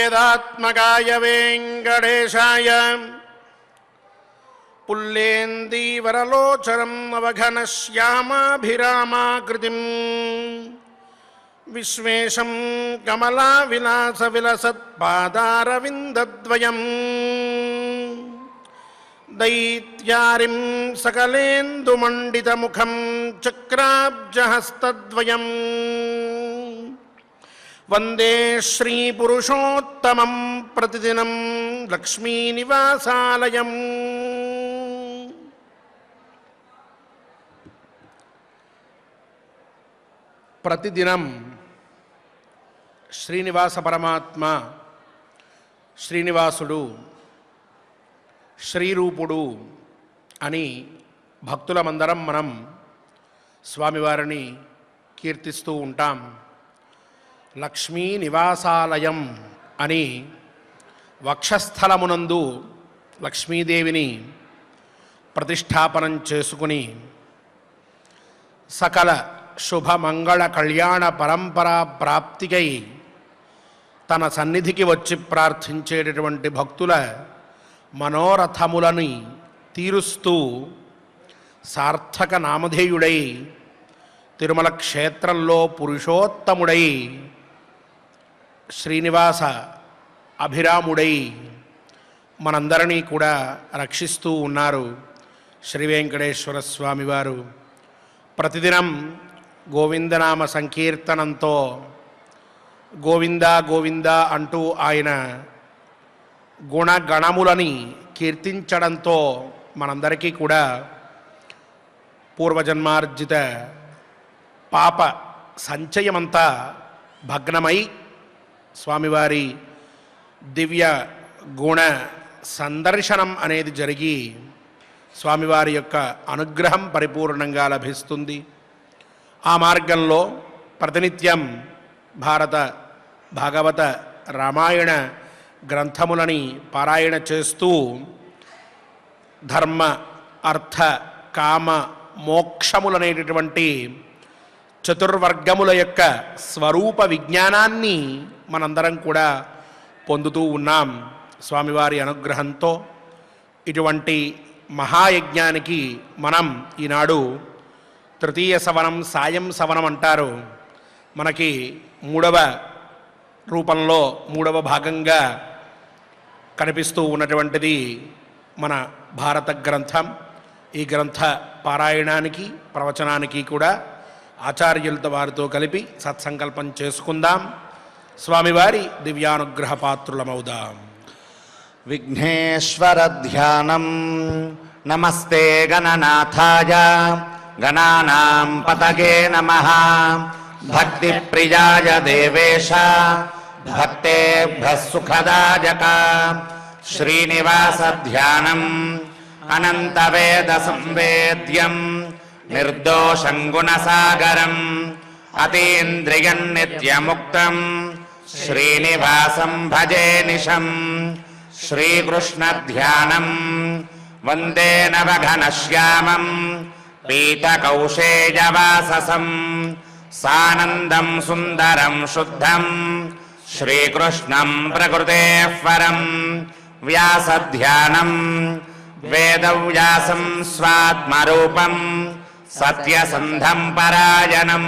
वेदात्मकाय वेङ्कटेशाय पुल्लेन्दीवरलोचनम् अवघनश्यामाभिरामाकृतिम् विश्वेशं कमलाविलासविलसत्पादारविन्दद्वयम् दैत्यारिं सकलेन्दुमण्डितमुखं चक्राब्जहस्तद्वयम् वन्दे श्रीपुरुषोत्तमं प्रतिदिनं लक्ष्मीनिवासालयम्। प्रतिदिनं శ్రీనివాస పరమాత్మ శ్రీనివాసుడు శ్రీరూపుడు అని భక్తులమందరం మనం స్వామివారిని కీర్తిస్తూ ఉంటాం. లక్ష్మీ నివాసాలయం అని వక్షస్థలమునందు లక్ష్మీదేవిని ప్రతిష్టాపనం చేసుకుని సకల శుభమంగళ కళ్యాణ పరంపరా ప్రాప్తికై తన సన్నిధికి వచ్చి ప్రార్థించేటటువంటి భక్తుల మనోరథములని తీరుస్తూ సార్థక నామధేయుడై తిరుమల క్షేత్రంలో పురుషోత్తముడై శ్రీనివాస అభిరాముడై మనందరినీ కూడా రక్షిస్తూ ఉన్నారు శ్రీ వెంకటేశ్వర స్వామివారు. ప్రతిదినం గోవిందనామ సంకీర్తనంతో గోవింద గోవింద అంటూ ఆయన గుణగణములని కీర్తించడంతో మనందరికీ కూడా పూర్వజన్మార్జిత పాప సంచయమంతా భగ్నమై స్వామివారి దివ్య గుణ సందర్శనం అనేది జరిగి స్వామివారి యొక్క అనుగ్రహం పరిపూర్ణంగా లభిస్తుంది. ఆ మార్గంలో ప్రతినిత్యం భారత భాగవత రామాయణ గ్రంథములని పారాయణ చేస్తూ ధర్మ అర్థ కామ మోక్షములనేటటువంటి చతుర్వర్గముల యొక్క స్వరూప విజ్ఞానాన్ని మనందరం కూడా పొందుతూ ఉన్నాం స్వామివారి అనుగ్రహంతో. ఇటువంటి మహాయజ్ఞానికి మనం ఈనాడు తృతీయ సవనం సాయం సవనం అంటారు. మనకి మూడవ రూపంలో మూడవ భాగంగా కనిపిస్తూ ఉన్నటువంటిది మన భారత గ్రంథం. ఈ గ్రంథ పారాయణానికి ప్రవచనానికి కూడా ఆచార్యులతో వారితో కలిపి సత్సంకల్పం చేసుకుందాం. స్వామివారి దివ్యానుగ్రహ పాత్రులమవుదాం. విఘ్నేశ్వర ధ్యానం. నమస్తే గణనాథాయ గణానాం పతగే నమః. భక్తి ప్రియాయ దేవేశ భక్తేభ్యః సుఖదాయక. శ్రీనివాస ధ్యానం అనంత వేద సంవేద్యం నిర్దోషం గుణసాగరం అతీంద్రియం నిత్యముక్తం శ్రీనివాసం భజే నిశం. శ్రీకృష్ణ ధ్యానం వందే నవఘనశ్యామం పీతకౌశేయవాససం సానందం సుందరం శుద్ధం శ్రీకృష్ణం ప్రకృతేః పరం. వ్యాసధ్యానం వేదవ్యాసం స్వాత్మరూపం సత్యసంధం పరాయణం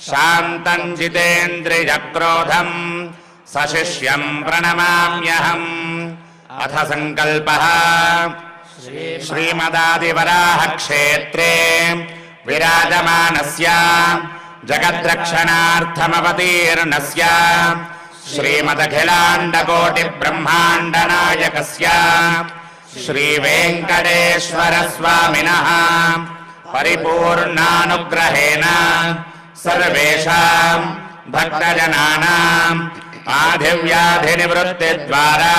శాంతం జితేంద్రియక్రోధం సశిష్యం ప్రణమామ్యహం. అథ సంకల్పః. శ్రీమదాదివరాహ క్షేత్రే విరాజమానస్య జగద్రక్షణార్థమవతీర్ణస్య శ్రీమదఖిలాండకోటి బ్రహ్మాండ నాయకస్య శ్రీ వెంకటేశ్వర స్వామినః పరిపూర్ణానుగ్రహేణ సర్వేషాం భక్తజనానాం ఆధివ్యాధి నివృత్తి ద్వారా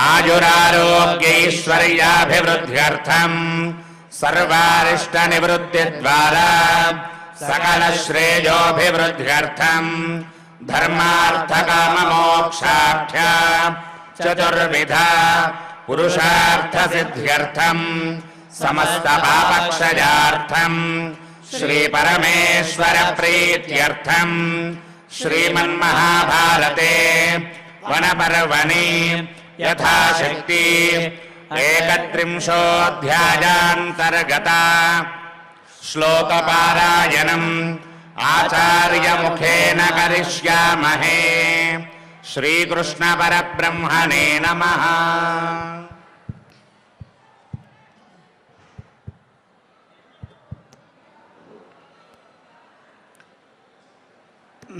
ఆయురారోగ్యైశ్వర్యాభివృద్ధ్యర్థం సర్వారిష్ట నివృత్తి ద్వారా సకల శ్రేయోభివృద్ధ్యర్థం ధర్మార్థకామమోక్షాఖ్య చతుర్విధ పురుషార్థ సిద్ధ్యర్థం సమస్త పాపక్షయార్థం శ్రీ పరమేశ్వర ప్రీత్యర్థం శ్రీమన్మహాభారతే వనపర్వణి యథాశక్తి 31ోऽధ్యాయాంతర్గత శ్లోకపారాయణం ఆచార్యముఖేన కరిష్యామహే. శ్రీకృష్ణ పరబ్రహ్మణే నమః.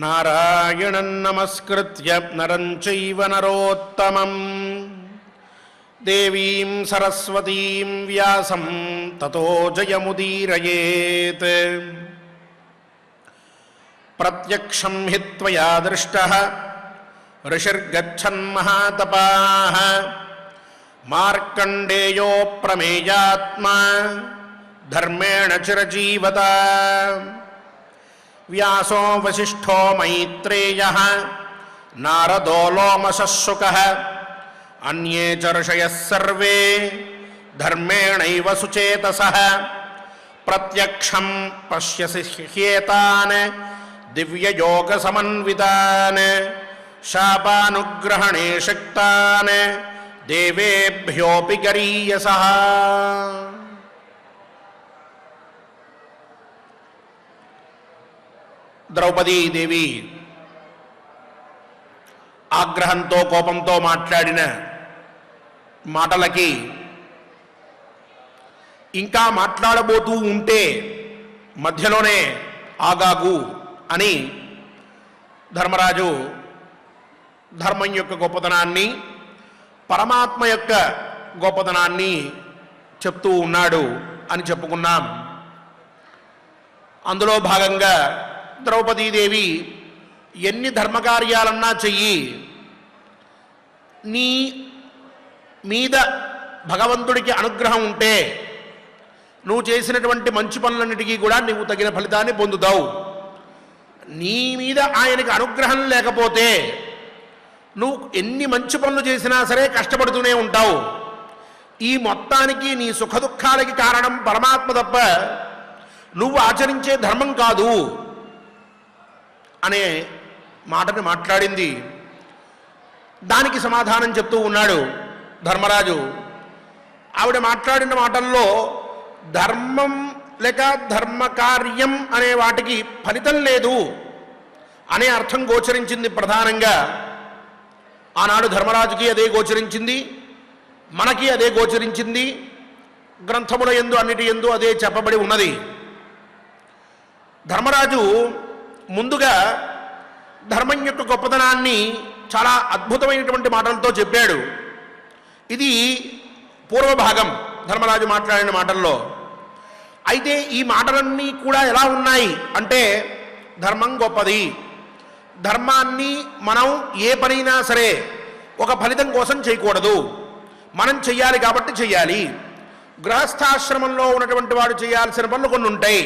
నారాయణం నమస్కృత్య నరం చైవ నరోత్తమం దేవీం సరస్వతీం వ్యాసం తతో జయముదీరయేత్. ప్రత్యక్షం హి త్వయా దృష్టః ఋషిర్గచ్చన్ మహాతపాః మార్కండేయో ప్రమేయాత్మా ధర్మేణ చిరజీవత. వ్యాసో వసిష్ఠో మైత్రేయః నారదో లోమశः శుకः అన్యే చ ఋషయः సర్వే ధర్మేణైవ సుచేతసః. ప్రత్యక్షం పశ్యసి హ్యేతాన్ దివ్యయోగసమన్వితాన్ శాపానుగ్రహణే శక్తాన్ దేవేభ్యోऽపి గరీయసః. ద్రౌపదీదేవి ఆగ్రహంతో కోపంతో మాట్లాడిన మాటలకి ఇంకా మాట్లాడబోతూ ఉంటే మధ్యలోనే ఆగాగు అని ధర్మరాజు ధర్మం యొక్క గొప్పతనాన్ని పరమాత్మ యొక్క గొప్పతనాన్ని చెప్తూ ఉన్నాడు అని చెప్పుకున్నాం. అందులో భాగంగా ద్రౌపదీదేవి ఎన్ని ధర్మకార్యాలన్నా చెయ్యి, నీ మీద భగవంతుడికి అనుగ్రహం ఉంటే నువ్వు చేసినటువంటి మంచి పనులన్నిటికీ కూడా నువ్వు తగిన ఫలితాన్ని పొందుతావు. నీ మీద ఆయనకి అనుగ్రహం లేకపోతే నువ్వు ఎన్ని మంచి పనులు చేసినా సరే కష్టపడుతూనే ఉంటావు. ఈ మొత్తానికి నీ సుఖదుఖాలకి కారణం పరమాత్మ తప్ప నువ్వు ఆచరించే ధర్మం కాదు అనే మాటని మాట్లాడింది. దానికి సమాధానం చెప్తూ ఉన్నాడు ధర్మరాజు. ఆవిడ మాట్లాడిన మాటల్లో ధర్మం లేక ధర్మకార్యం అనే వాటికి ఫలితం లేదు అనే అర్థం గోచరించింది. ప్రధానంగా ఆనాడు ధర్మరాజుకి అదే గోచరించింది, మనకి అదే గోచరించింది. గ్రంథముల యందు అన్నిటి యందు అదే చెప్పబడి ఉన్నది. ధర్మరాజు ముందుగా ధర్మం యొక్క గొప్పతనాన్ని చాలా అద్భుతమైనటువంటి మాటలతో చెప్పాడు. ఇది పూర్వభాగం ధర్మరాజు మాట్లాడిన మాటల్లో. అయితే ఈ మాటలన్నీ కూడా ఎలా ఉన్నాయి అంటే, ధర్మం గొప్పది, ధర్మాన్ని మనం ఏ పనైనా సరే ఒక ఫలితం కోసం చేయకూడదు, మనం చెయ్యాలి కాబట్టి చెయ్యాలి. గృహస్థాశ్రమంలో ఉన్నటువంటి వాడు చేయాల్సిన పనులు కొన్ని ఉంటాయి,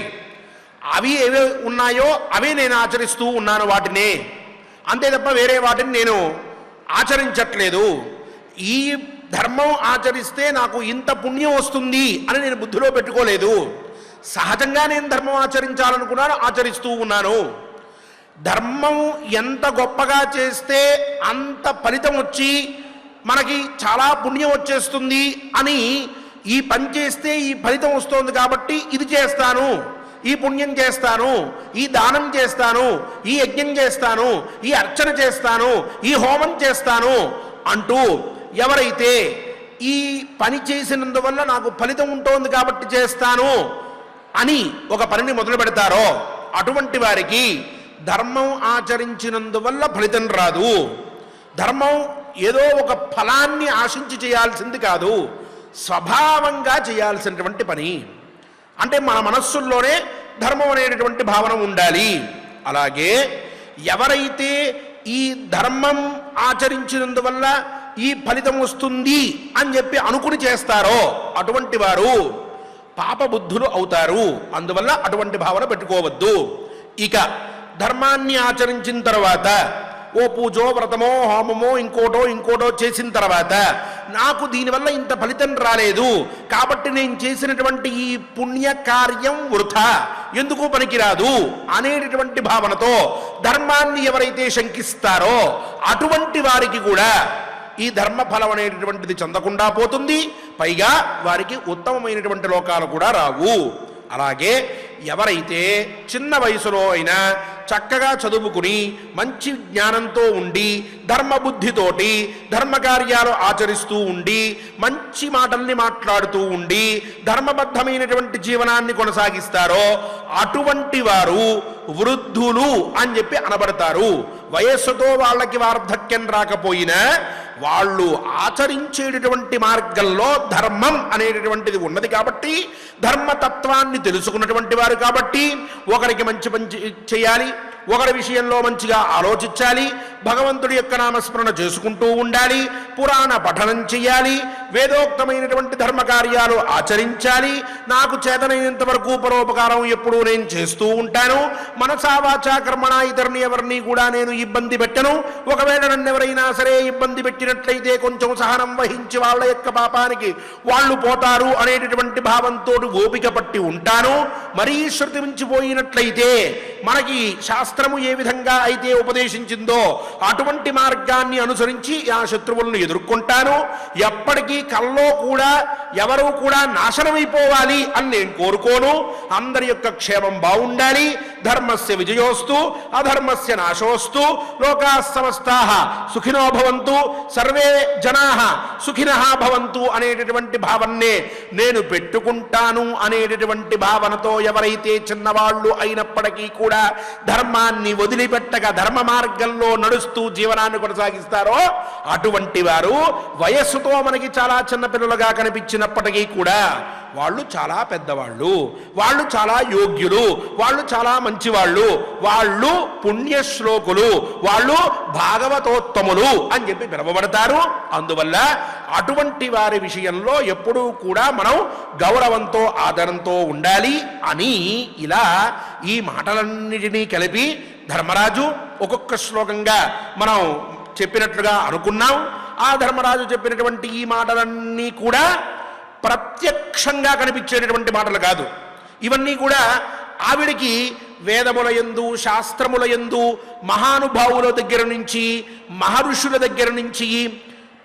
అవి ఏవే ఉన్నాయో అవే నేను ఆచరిస్తూ ఉన్నాను వాటినే, అంతే తప్ప వేరే వాటిని నేను ఆచరించట్లేదు. ఈ ధర్మం ఆచరిస్తే నాకు ఇంత పుణ్యం వస్తుంది అని నేను బుద్ధిలో పెట్టుకోలేదు. సహజంగా నేను ధర్మం ఆచరించాలనుకున్నాను, ఆచరిస్తూ ఉన్నాను. ధర్మం ఎంత గొప్పగా చేస్తే అంత ఫలితం వచ్చి మనకి చాలా పుణ్యం వచ్చేస్తుంది అని, ఈ పని చేస్తే ఈ ఫలితం వస్తుంది కాబట్టి ఇది చేస్తాను, ఈ పుణ్యం చేస్తాను, ఈ దానం చేస్తాను, ఈ యజ్ఞం చేస్తాను, ఈ అర్చన చేస్తాను, ఈ హోమం చేస్తాను అంటూ ఎవరైతే ఈ పని చేసినందువల్ల నాకు ఫలితం ఉంటుంది కాబట్టి చేస్తాను అని ఒక పనిని మొదలు పెడతారో అటువంటి వారికి ధర్మం ఆచరించినందువల్ల ఫలితం రాదు. ధర్మం ఏదో ఒక ఫలాన్ని ఆశించి చేయాల్సింది కాదు, స్వభావంగా చేయాల్సినటువంటి పని. అంటే మన మనస్సుల్లోనే ధర్మం అనేటటువంటి భావన ఉండాలి. అలాగే ఎవరైతే ఈ ధర్మం ఆచరించినందువల్ల ఈ ఫలితం వస్తుంది అని చెప్పి అనుకుని చేస్తారో అటువంటి వారు పాపబుద్ధులు అవుతారు. అందువల్ల అటువంటి భావన పెట్టుకోవద్దు. ఇక ధర్మాన్ని ఆచరించిన తర్వాత ఓ పూజో వ్రతమో హోమమో ఇంకోటో చేసిన తర్వాత నాకు దీనివల్ల ఇంత ఫలితం రాలేదు, కాబట్టి నేను చేసినటువంటి ఈ పుణ్య కార్యం వృథా, ఎందుకు పనికిరాదు అనేటటువంటి భావనతో ధర్మాన్ని ఎవరైతే శంకిస్తారో అటువంటి వారికి కూడా ఈ ధర్మఫలం అనేటటువంటిది చెందకుండా పోతుంది, పైగా వారికి ఉత్తమమైనటువంటి లోకాలు కూడా రావు. అలాగే ఎవరైతే చిన్న వయసులో అయినా చక్కగా చదువుకుని మంచి జ్ఞానంతో ఉండి ధర్మబుద్ధితోటి ధర్మకార్యాలు ఆచరిస్తూ ఉండి మంచి మాటల్ని మాట్లాడుతూ ఉండి ధర్మబద్ధమైనటువంటి జీవనాన్ని కొనసాగిస్తారో అటువంటి వారు వృద్ధులు అని చెప్పి అనబడతారు. వయస్సుతో వాళ్ళకి వార్ధక్యం రాకపోయినా వాళ్ళు ఆచరించేటటువంటి మార్గంలో ధర్మం అనేటటువంటిది ఉన్నది కాబట్టి, ధర్మతత్వాన్ని తెలుసుకున్నటువంటి వారు కాబట్టి ఒకరికి మంచి చేయాలి, ఒకరి విషయంలో మంచిగా ఆలోచించాలి, భగవంతుడి యొక్క నామస్మరణ చేసుకుంటూ ఉండాలి, పురాణ పఠనం చేయాలి, వేదోక్తమైనటువంటి ధర్మకార్యాలు ఆచరించాలి, నాకు చేతనైనంత వరకు పరోపకారం ఎప్పుడూ నేను చేస్తూ ఉంటాను, మనసా వాచా కర్మణ ఇతరుని ఎవరిని కూడా నేను ఇబ్బంది పెట్టను, ఒకవేళ నన్ను ఎవరైనా సరే ఇబ్బంది పెట్టినట్లయితే కొంచెం సహనం వహించి వాళ్ళ యొక్క పాపానికి వాళ్ళు పోతారు అనేటటువంటి భావంతో ఓపిక పట్టి ఉంటాను. మరీ శృతి మించిపోయినట్లయితే మనకి శాస్త్రము ఏ విధంగా అయితే ఉపదేశించిందో అటువంటి మార్గాన్ని అనుసరించి ఆ శత్రువులను ఎదుర్కొంటాను. ఎప్పటికీ కల్లో కూడా ఎవరూ కూడా నాశనమైపోవాలి అని నేను కోరుకోను. అందరి యొక్క క్షేమం బాగుండాలి. ధర్మస్య విజయోస్తు అధర్మస్య నాశోస్తు లోకా సమస్తాః సుఖినో భవంతు సర్వే జనాః సుఖినః భవంతు అనేటటువంటి భావన్నే నేను పెట్టుకుంటాను అనేటటువంటి భావనతో ఎవరైతే చిన్నవాళ్ళు అయినప్పటికీ కూడా ధర్మాన్ని వదిలిపెట్టక ధర్మ మార్గంలో నడుస్తూ జీవనాన్ని కొనసాగిస్తారో అటువంటి వారు వయస్సుతో మనకి చాలా చిన్నపిల్లలుగా కనిపించినప్పటికీ కూడా వాళ్ళు చాలా పెద్దవాళ్ళు, వాళ్ళు చాలా యోగ్యులు, వాళ్ళు చాలా మంచివాళ్ళు, వాళ్ళు పుణ్యశ్లోకులు, వాళ్ళు భాగవతోత్తములు అని చెప్పి పిలువబడతారు. అందువల్ల అటువంటి వారి విషయంలో ఎప్పుడూ కూడా మనం గౌరవంతో ఆదరంతో ఉండాలి అని ఇలా ఈ మాటలన్నిటినీ కలిపి ధర్మరాజు ఒక్కొక్క శ్లోకంగా మనం చెప్పినట్లుగా అనుకున్నాం. ఆ ధర్మరాజు చెప్పినటువంటి ఈ మాటలన్నీ కూడా ప్రత్యక్షంగా కనిపించేటటువంటి మాటలు కాదు. ఇవన్నీ కూడా ఆవిడికి వేదముల యందు శాస్త్రముల యందు మహానుభావుల దగ్గర నుంచి మహర్షుల దగ్గర నుంచి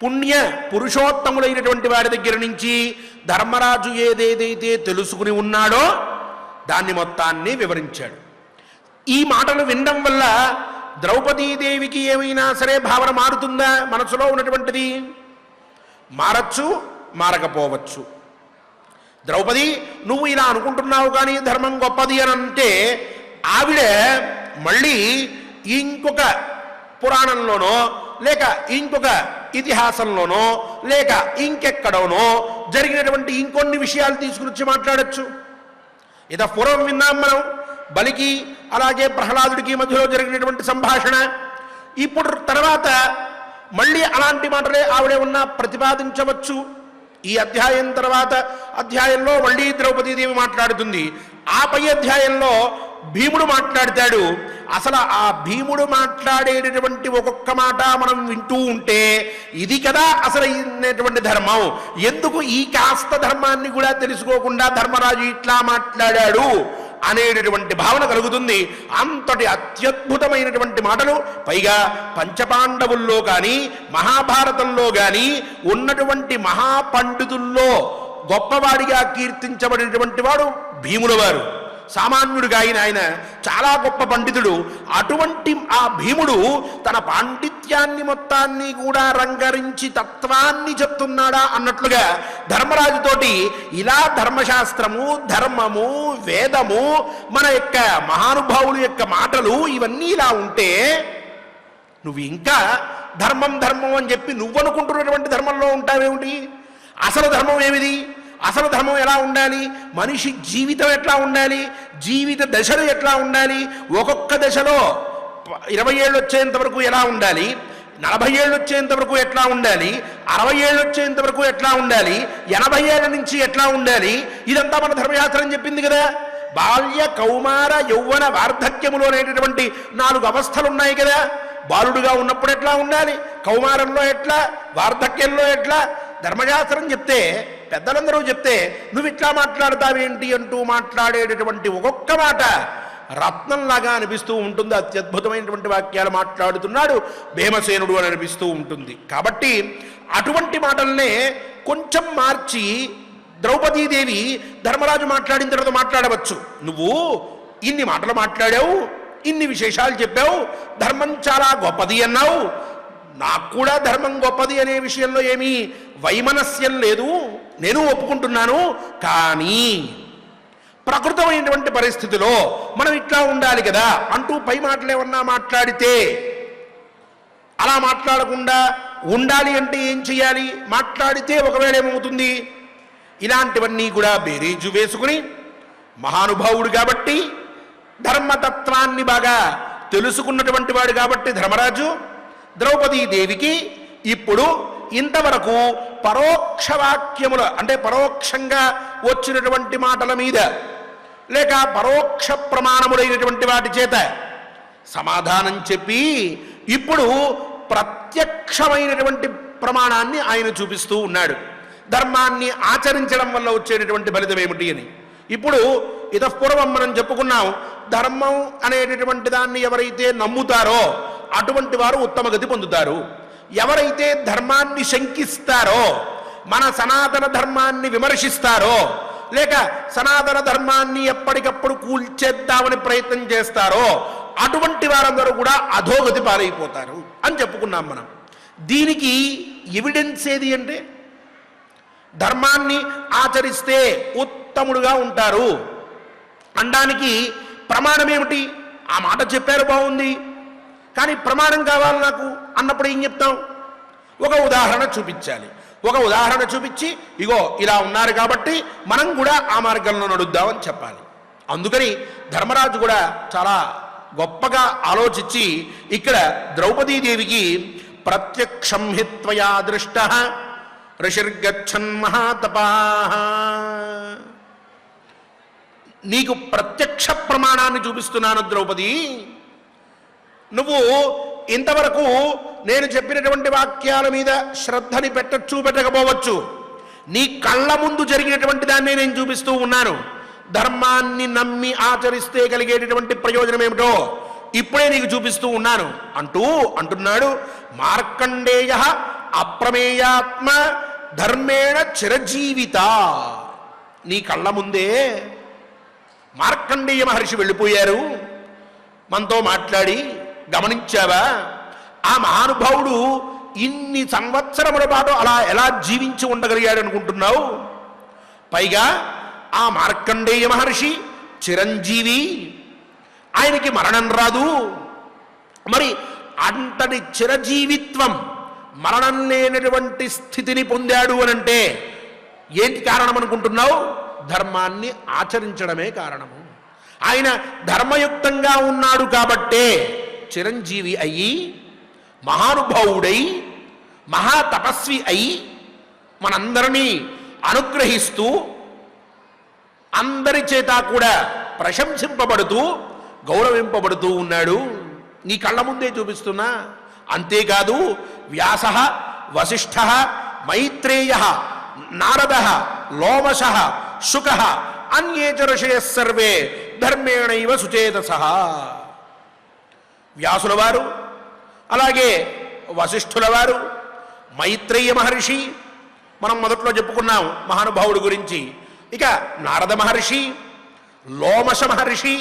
పుణ్య పురుషోత్తములైనటువంటి వారి దగ్గర నుంచి ధర్మరాజు ఏదేదైతే తెలుసుకుని ఉన్నాడో దాన్ని మొత్తాన్ని వివరించాడు. ఈ మాటలు వినడం వల్ల ద్రౌపదీదేవికి ఏమైనా సరే భావన మారుతుందా? మనసులో ఉన్నటువంటిది మారచ్చు, మారకపోవచ్చు. ద్రౌపది నువ్వు ఇలా అనుకుంటున్నావు కానీ ధర్మం గొప్పది అని అంటే ఆవిడ మళ్ళీ ఇంకొక పురాణంలోనో లేక ఇంకొక ఇతిహాసంలోనో లేక ఇంకెక్కడోనో జరిగినటువంటి ఇంకొన్ని విషయాలు తీసుకుని మాట్లాడచ్చు. ఇదా పూర్వం విన్నాం మనం బలికి అలాగే ప్రహ్లాదుడికి మధ్యలో జరిగినటువంటి సంభాషణ. ఇప్పుడు తర్వాత మళ్ళీ అలాంటి మాటలే ఆవిడే ఉన్నా ప్రతిపాదించవచ్చు. ఈ అధ్యాయం తర్వాత అధ్యాయంలో మళ్ళీ ద్రౌపదీదేవి మాట్లాడుతుంది. ఆ పై అధ్యాయంలో భీముడు మాట్లాడతాడు. అసలు ఆ భీముడు మాట్లాడేటటువంటి ఒక్కొక్క మాట మనం వింటూ ఉంటే ఇది కదా అసలు ఇటువంటి ధర్మం, ఎందుకు ఈ కాస్త ధర్మాన్ని కూడా తెలుసుకోకుండా ధర్మరాజు ఇట్లా మాట్లాడాడు అనేటటువంటి భావన కలుగుతుంది. అంతటి అత్యద్భుతమైనటువంటి మాటలు, పైగా పంచపాండవుల్లో కానీ మహాభారతంలో కానీ ఉన్నటువంటి మహాపండితుల్లో గొప్పవాడిగా కీర్తించబడినటువంటి వాడు భీముల వారు. సామాన్యుడిగా ఆయన చాలా గొప్ప పండితుడు. అటువంటి ఆ భీముడు తన పాండిత్యాన్ని మొత్తాన్ని కూడా రంగరించి తత్వాన్ని చెప్తున్నాడా అన్నట్లుగా ధర్మరాజుతోటి ఇలా ధర్మశాస్త్రము, ధర్మము, వేదము, మన యొక్క మహానుభావుల యొక్క మాటలు ఇవన్నీ ఇలా ఉంటే నువ్వు ఇంకా ధర్మం ధర్మం అని చెప్పి నువ్వు అనుకుంటున్నటువంటి ధర్మంలో ఉంటావేమిటి? అసలు ధర్మం ఏమిది? అసలు ధర్మం ఎలా ఉండాలి? మనిషి జీవితం ఎట్లా ఉండాలి? జీవిత దశలు ఎట్లా ఉండాలి? ఒక్కొక్క దశలో 20 ఏళ్ళు వచ్చేంత వరకు ఎలా ఉండాలి, 40 ఏళ్ళు వచ్చేంత వరకు ఎట్లా ఉండాలి, 60 ఏళ్ళు వచ్చేంత వరకు ఎట్లా ఉండాలి, 80 ఏళ్ళ నుంచి ఎట్లా ఉండాలి, ఇదంతా మన ధర్మశాస్త్రం చెప్పింది కదా. బాల్య కౌమార యౌవన వార్ధక్యములు అనేటటువంటి 4 అవస్థలు ఉన్నాయి కదా. బాలుడుగా ఉన్నప్పుడు ఎట్లా ఉండాలి, కౌమారంలో ఎట్లా, వార్ధక్యంలో ఎట్లా, ధర్మశాస్త్రం చెప్తే, పెద్దలందరూ చెప్తే నువ్వు ఇట్లా మాట్లాడతావేంటి అంటూ మాట్లాడేటటువంటి ఒక్కొక్క మాట రత్నంలాగా అనిపిస్తూ ఉంటుంది. అత్యద్భుతమైనటువంటి వాక్యాలు మాట్లాడుతున్నాడు భీమసేనుడు అని అనిపిస్తూ ఉంటుంది. కాబట్టి అటువంటి మాటలనే కొంచెం మార్చి ద్రౌపదీదేవి ధర్మరాజు మాట్లాడిన తర్వాత మాట్లాడవచ్చు. నువ్వు ఇన్ని మాటలు మాట్లాడావు, ఇన్ని విశేషాలు చెప్పావు, ధర్మం చాలా గొప్పది అన్నావు, నాకు కూడా ధర్మం గొప్పది అనే విషయంలో ఏమీ వైమనస్యం లేదు, నేను ఒప్పుకుంటున్నాను. కానీ ప్రకృతమైనటువంటి పరిస్థితిలో మనం ఇట్లా ఉండాలి కదా అంటూ పై మాటలు ఏమన్నా మాట్లాడితే, అలా మాట్లాడకుండా ఉండాలి అంటే ఏం చేయాలి, మాట్లాడితే ఒకవేళ ఏమవుతుంది, ఇలాంటివన్నీ కూడా బేరీజు వేసుకుని మహానుభావుడు కాబట్టి, ధర్మతత్వాన్ని బాగా తెలుసుకున్నటువంటి వాడు కాబట్టి ధర్మరాజు ద్రౌపదీదేవికి ఇప్పుడు ఇంతవరకు పరోక్ష వాక్యముల అంటే పరోక్షంగా వచ్చినటువంటి మాటల మీద లేక పరోక్ష ప్రమాణములైనటువంటి వాటి చేత సమాధానం చెప్పి ఇప్పుడు ప్రత్యక్షమైనటువంటి ప్రమాణాన్ని ఆయన చూపిస్తూ ఉన్నాడు. ధర్మాన్ని ఆచరించడం వల్ల వచ్చేటటువంటి ఫలితం ఏమిటి అని. ఇప్పుడు ఇతఃపూర్వం మనం చెప్పుకున్నాం, ధర్మం అనేటటువంటి దాన్ని ఎవరైతే నమ్ముతారో అటువంటి వారు ఉత్తమ గతి పొందుతారు. ఎవరైతే ధర్మాన్ని శంకిస్తారో, మన సనాతన ధర్మాన్ని విమర్శిస్తారో, లేక సనాతన ధర్మాన్ని ఎప్పటికప్పుడు కూల్చేద్దామని ప్రయత్నం చేస్తారో అటువంటి వారందరూ కూడా అధోగతి పారైపోతారు అని చెప్పుకున్నాం మనం. దీనికి ఎవిడెన్స్ ఏది అంటే, ధర్మాన్ని ఆచరిస్తే ఉత్తముడుగా ఉంటారు అనడానికి ప్రమాణం ఏమిటి? ఆ మాట చెప్పారు బాగుంది, కానీ ప్రమాణం కావాలి నాకు అన్నప్పుడు ఏం చెప్తాం? ఒక ఉదాహరణ చూపించాలి. ఒక ఉదాహరణ చూపించి ఇగో ఇలా ఉన్నారు కాబట్టి మనం కూడా ఆ మార్గంలో నడుద్దామని చెప్పాలి. అందుకని ధర్మరాజు కూడా చాలా గొప్పగా ఆలోచించి ఇక్కడ ద్రౌపదీదేవికి ప్రత్యక్షం హిత్వయా దృష్ట ఋషిర్గచ్చన్ మహాతపాః, నీకు ప్రత్యక్ష ప్రమాణాన్ని చూపిస్తున్నాను ద్రౌపది. నువ్వు ఇంతవరకు నేను చెప్పినటువంటి వాక్యాల మీద శ్రద్ధని పెట్టచ్చు పెట్టకపోవచ్చు, నీ కళ్ళ ముందు జరిగినటువంటి దాన్ని నేను చూపిస్తూ ఉన్నాను. ధర్మాన్ని నమ్మి ఆచరిస్తే కలిగేటటువంటి ప్రయోజనం ఏమిటో ఇప్పుడే నీకు చూపిస్తూ ఉన్నాను అంటున్నాడు. మార్కండేయ అప్రమేయాత్మ ధర్మేణ చిరజీవిత. నీ కళ్ళ ముందే మార్కండేయ మహర్షి వెళ్ళిపోయారు, మనతో మాట్లాడి గమనించావా? ఆ మహానుభావుడు ఇన్ని సంవత్సరముల పాటు అలా ఎలా జీవించి ఉండగలిగాడు అనుకుంటున్నావు? పైగా ఆ మార్కండేయ మహర్షి చిరంజీవి, ఆయనకి మరణం రాదు. మరి అంతటి చిరజీవిత్వం, మరణం లేనటువంటి స్థితిని పొందాడు అనంటే ఏంటి కారణం అనుకుంటున్నావు? ధర్మాన్ని ఆచరించడమే కారణము. ఆయన ధర్మయుక్తంగా ఉన్నాడు కాబట్టే చిరంజీవి అయి, మహానుభావుడై, మహాతపస్వి అయి మనందరినీ అనుగ్రహిస్తూ అందరి చేత కూడా ప్రశంసింపబడుతూ గౌరవింపబడుతూ ఉన్నాడు. నీ కళ్ళ ముందే చూపిస్తున్నా. అంతేకాదు వ్యాస, వశిష్ఠ, మైత్రేయ, నారద, లోమశ, శుక అన్యే చ ఋషయః సర్వే ధర్మేణైవ సుచేతసః. వ్యాసుల వారు, అలాగే వశిష్ఠుల వారు, మైత్రేయ మహర్షి, మనం మొదట్లో చెప్పుకున్నాం మహానుభావుడి గురించి. ఇక నారద మహర్షి, లోమశ మహర్షి,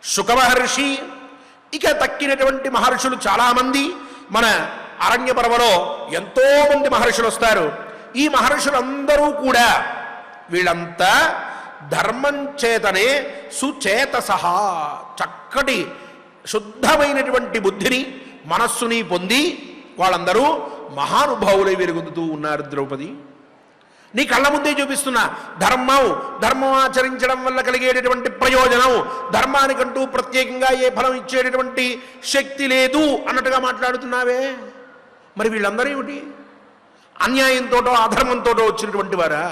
శుక మహర్షి, ఇక తక్కినటువంటి మహర్షులు చాలామంది. మన అరణ్య పర్వలో ఎంతోమంది మహర్షులు వస్తారు. ఈ మహర్షులందరూ కూడా వీళ్ళంతా ధర్మం చేతనే సుచేతసః, చక్కటి శుద్ధమైనటువంటి బుద్ధిని మనస్సుని పొంది వాళ్ళందరూ మహానుభావులై వెలుగొందుతూ ఉన్నారు. ద్రౌపది, నీ కళ్ళ ముందే చూపిస్తున్నా. ధర్మం ఆచరించడం వల్ల కలిగేటటువంటి ప్రయోజనం, ధర్మానికంటూ ప్రత్యేకంగా ఏ ఫలం ఇచ్చేటటువంటి శక్తి లేదు అన్నట్టుగా మాట్లాడుతున్నావే. మరి వీళ్ళందరూ ఏమిటి? అన్యాయంతోటో అధర్మంతోటో వచ్చినటువంటి వారా?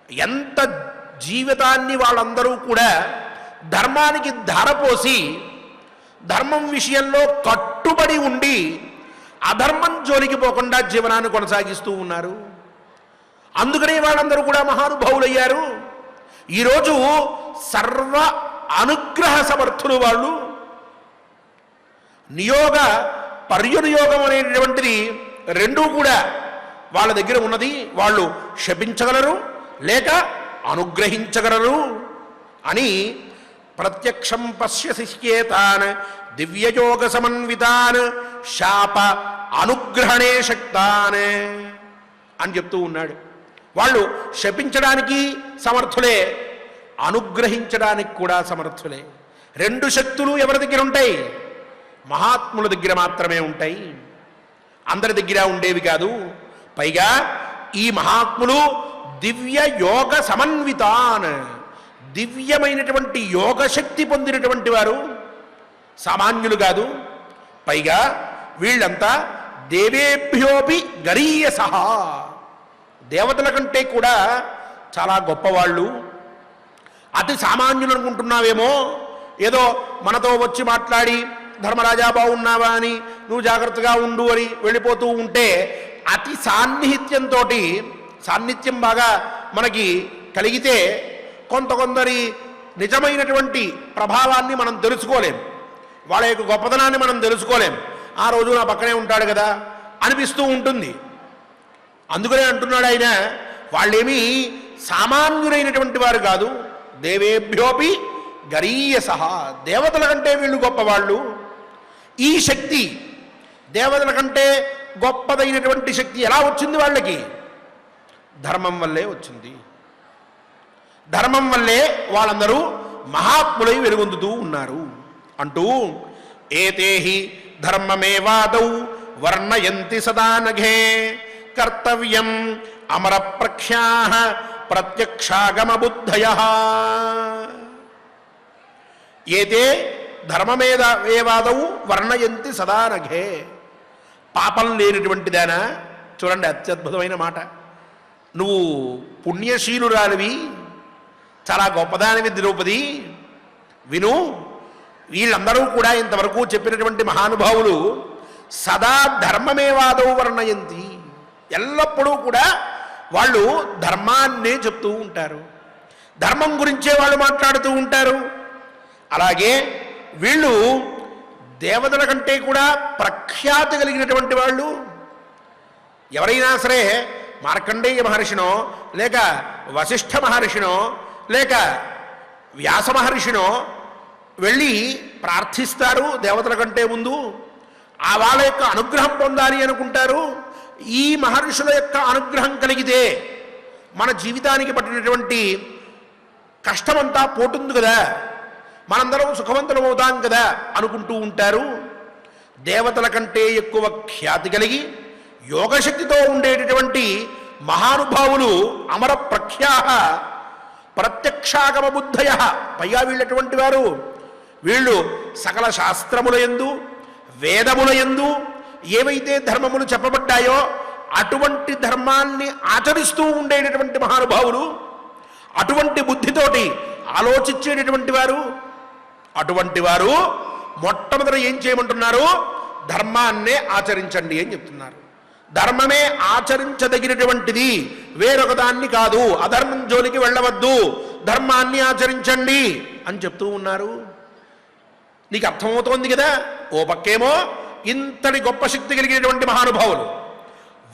ఎంత జీవితాన్ని వాళ్ళందరూ కూడా ధర్మానికి ధారపోసి ధర్మం విషయంలో కట్టుబడి ఉండి అధర్మం జోలికి పోకుండా జీవనాన్ని కొనసాగిస్తూ ఉన్నారు. అందుకనే వాళ్ళందరూ కూడా మహానుభావులయ్యారు. ఈరోజు సర్వ అనుగ్రహ సమర్థులు వాళ్ళు. నియోగ పర్యునియోగం అనేటువంటిది రెండూ కూడా వాళ్ళ దగ్గర ఉన్నది. వాళ్ళు శపించగలరు లేక అనుగ్రహించగలరు అని ప్రత్యక్షం పశ్యసిష్యేతాన్ దివ్యయోగ సమన్వితాన్ శాప అనుగ్రహణే శక్తాన్ అని చెప్తూ ఉన్నాడు. వాళ్ళు శపించడానికి సమర్థులే, అనుగ్రహించడానికి కూడా సమర్థులే. రెండు శక్తులు ఎవరి దగ్గర ఉంటాయి? మహాత్ముల దగ్గర మాత్రమే ఉంటాయి, అందరి దగ్గర ఉండేవి కాదు. పైగా ఈ మహాత్ములు దివ్య యోగ సమన్వితాన్, దివ్యమైనటువంటి యోగశక్తి పొందినటువంటి వారు, సామాన్యులు కాదు. పైగా వీళ్ళంతా దేవేభ్యోపి గరీయసః, దేవతల కంటే కూడా చాలా గొప్పవాళ్ళు. అతి సామాన్యులు అనుకుంటున్నావేమో, ఏదో మనతో వచ్చి మాట్లాడి ధర్మరాజా బాగున్నావా అని నువ్వు జాగ్రత్తగా ఉండు అని వెళ్ళిపోతూ ఉంటే అతి సాన్నిహిత్యంతో, సాన్నిధ్యం బాగా మనకి కలిగితే కొందరి నిజమైనటువంటి ప్రభావాన్ని మనం తెలుసుకోలేం, వాళ్ళ యొక్క గొప్పతనాన్ని మనం తెలుసుకోలేం. ఆ రోజు నా పక్కనే ఉంటాడు కదా అనిపిస్తూ ఉంటుంది. అందుకనే అంటున్నాడు ఆయన, వాళ్ళేమీ సామాన్యులైనటువంటి వారు కాదు. దేవేభ్యోపి గరీయసః, దేవతల కంటే వీళ్ళు గొప్పవాళ్ళు. ఈ శక్తి దేవతల కంటే గొప్పదైనటువంటి శక్తి ఎలా వచ్చింది వాళ్ళకి? ధర్మం వల్లే వచ్చింది. ధర్మం వల్లే వాళ్ళందరూ మహాత్ములై వెలుగొందుతూ ఉన్నారు అంటూ ఏతేహి ధర్మమేవాదౌ వర్ణయంతి సదా నఘే కర్తవ్యం అమర ప్రఖ్యాః ప్రత్యక్షాగమ బుద్ధయః. ఏతే ధర్మమేవాదౌ వర్ణయంతి సదా నఘే. పాపం లేనిటువంటి దానా, చూడండి అత్యద్భుతమైన మాట. నువ్వు పుణ్యశీలురాలివి, చాలా గొప్పదానివి ద్రౌపది, విను. వీళ్ళందరూ కూడా ఇంతవరకు చెప్పినటువంటి మహానుభావులు సదా ధర్మమేవాదౌ వర్ణయంతి, ఎల్లప్పుడూ కూడా వాళ్ళు ధర్మాన్నే చెప్తూ ఉంటారు, ధర్మం గురించే వాళ్ళు మాట్లాడుతూ ఉంటారు. అలాగే వీళ్ళు దేవతల కంటే కూడా ప్రఖ్యాతి కలిగినటువంటి వాళ్ళు. ఎవరైనా సరే మార్కండేయ మహర్షినో లేక వశిష్ఠ మహర్షినో లేక వ్యాస మహర్షినో వెళ్ళి ప్రార్థిస్తారు దేవతల కంటే ముందు. ఆ వాళ్ళ యొక్క అనుగ్రహం పొందాలి అనుకుంటారు. ఈ మహర్షుల యొక్క అనుగ్రహం కలిగితే మన జీవితానికి పట్టినటువంటి కష్టమంతా పోతుంది కదా, మనందరం సుఖవంతులం అవుతాం కదా అనుకుంటూ ఉంటారు. దేవతల కంటే ఎక్కువ ఖ్యాతి కలిగి యోగశక్తితో ఉండేటటువంటి మహానుభావులు అమర ప్రఖ్యాః ప్రత్యక్షాగమ బుద్ధయః. పైగా వీళ్ళటువంటి వారు, వీళ్ళు సకల శాస్త్రముల యందు వేదముల యందు ఏవైతే ధర్మములు చెప్పబడ్డాయో అటువంటి ధర్మాన్ని ఆచరిస్తూ ఉండేటటువంటి మహానుభావులు, అటువంటి బుద్ధితోటి ఆలోచించేటటువంటి వారు. అటువంటి వారు మొట్టమొదట ఏం చేయమంటున్నారు? ధర్మాన్నే ఆచరించండి అని చెప్తున్నారు. ధర్మమే ఆచరించదగినటువంటిది, వేరొక దాన్ని కాదు. అధర్మం జోలికి వెళ్ళవద్దు, ధర్మాన్ని ఆచరించండి అని చెప్తూ ఉన్నారు. నీకు అర్థమవుతోంది కదా. ఓ పక్కేమో ఇంతటి గొప్ప శక్తి కలిగినటువంటి మహానుభావులు,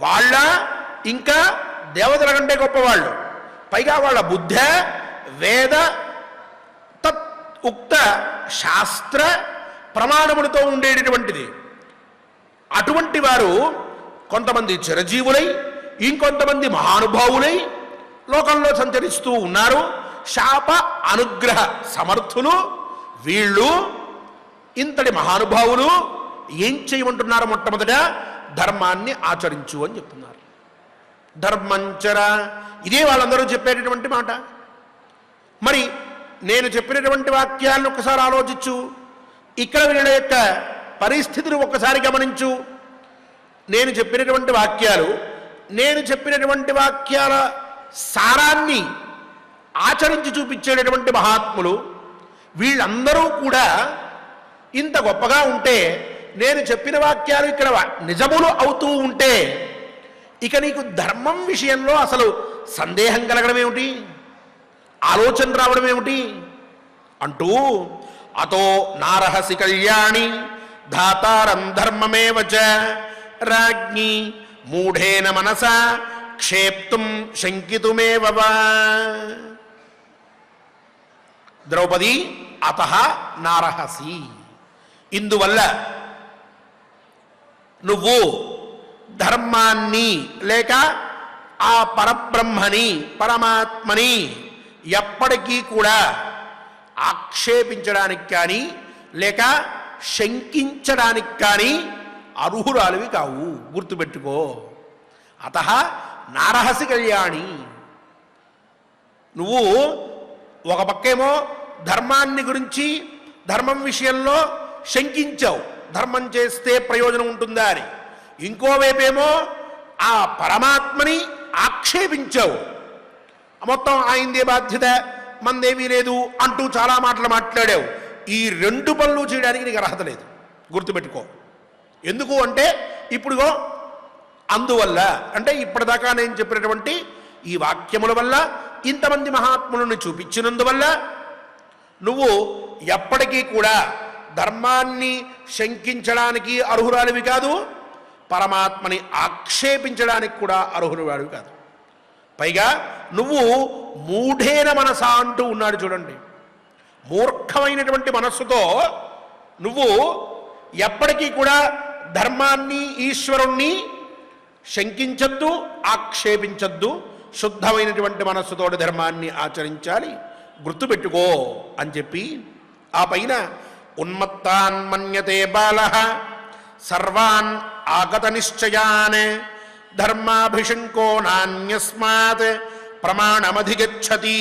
వాళ్ళ ఇంకా దేవతల కంటే గొప్పవాళ్ళు, పైగా వాళ్ళ బుద్ధ వేద తత్ ఉక్త శాస్త్ర ప్రమాణములతో ఉండేటటువంటిది. అటువంటి వారు కొంతమంది చిరజీవులై ఇంకొంతమంది మహానుభావులై లోకంలో సంచరిస్తూ ఉన్నారు. శాప అనుగ్రహ సమర్థులు వీళ్ళు. ఇంతటి మహానుభావులు ఏం చేయమంటున్నారు? మొట్టమొదట ధర్మాన్ని ఆచరించు అని చెప్తున్నారు. ధర్మంచర, ఇదే వాళ్ళందరూ చెప్పేటటువంటి మాట. మరి నేను చెప్పినటువంటి వాక్యాలను ఒక్కసారి ఆలోచించు, ఇక్కడ వీళ్ళ యొక్క పరిస్థితిని ఒక్కసారి గమనించు. నేను చెప్పినటువంటి వాక్యాల సారాన్ని ఆచరించి చూపించేటటువంటి మహాత్ములు వీళ్ళందరూ కూడా ఇంత గొప్పగా ఉంటే, నేను చెప్పిన వాక్యాలు ఇక్కడ నిజములు అవుతూ ఉంటే, ఇక నీకు ధర్మం విషయంలో అసలు సందేహం కలగడం ఏమిటి, ఆలోచన రావడం ఏమిటి అంటూ, అతో నారహసి కళ్యాణి ధాతారం ధర్మమేవ చ రాజ్ఞి మూఢేన మనసా క్షేప్తుం శంకితుమేవ వా. ద్రౌపది అతః నారహసి, ఇందువల్ల నువ్వు ధర్మాన్ని లేక ఆ పరబ్రహ్మని పరమాత్మని ఎప్పటికీ కూడా ఆక్షేపించడానికి కానీ లేక శంకించడానికి కానీ అర్హురాలివి కావు, గుర్తుపెట్టుకో. అతః నారహసి కళ్యాణి, నువ్వు ఒక పక్కేమో ధర్మాన్ని గురించి ధర్మం విషయంలో శంకించావు, ధర్మం చేస్తే ప్రయోజనం ఉంటుందా అని. ఇంకోవైపేమో ఆ పరమాత్మని ఆక్షేపించావు, మొత్తం ఆయిందే బాధ్యత మందేమీ లేదు అంటూ చాలా మాటలు మాట్లాడావు. ఈ రెండు పనులు చేయడానికి నీకు అర్హత లేదు, గుర్తుపెట్టుకో. ఎందుకు అంటే ఇప్పుడుగో అందువల్ల అంటే ఇప్పటిదాకా నేను చెప్పినటువంటి ఈ వాక్యముల వల్ల, ఇంతమంది మహాత్ములను చూపించినందువల్ల నువ్వు ఎప్పటికీ కూడా ధర్మాన్ని శంకించడానికి అర్హురాలివి కాదు, పరమాత్మని ఆక్షేపించడానికి కూడా అర్హురాలివి కాదు. పైగా నువ్వు మూఢేన మనసా అంటూ ఉన్నాడు చూడండి. మూర్ఖమైనటువంటి మనస్సుతో నువ్వు ఎప్పటికీ కూడా ధర్మాన్ని ఈశ్వరుణ్ణి శంకించద్దు, ఆక్షేపించద్దు, శుద్ధమైనటువంటి మనస్సుతోటి ధర్మాన్ని ఆచరించాలి, గుర్తుపెట్టుకో అని చెప్పి ఆ పైన ఉన్మత్తాన్ మన్యతే బాలః సర్వాన్ ఆగత నిశ్చయాన్ ధర్మాభిషంకో నాన్యస్మాత్ ప్రమాణమధిగచ్చతి.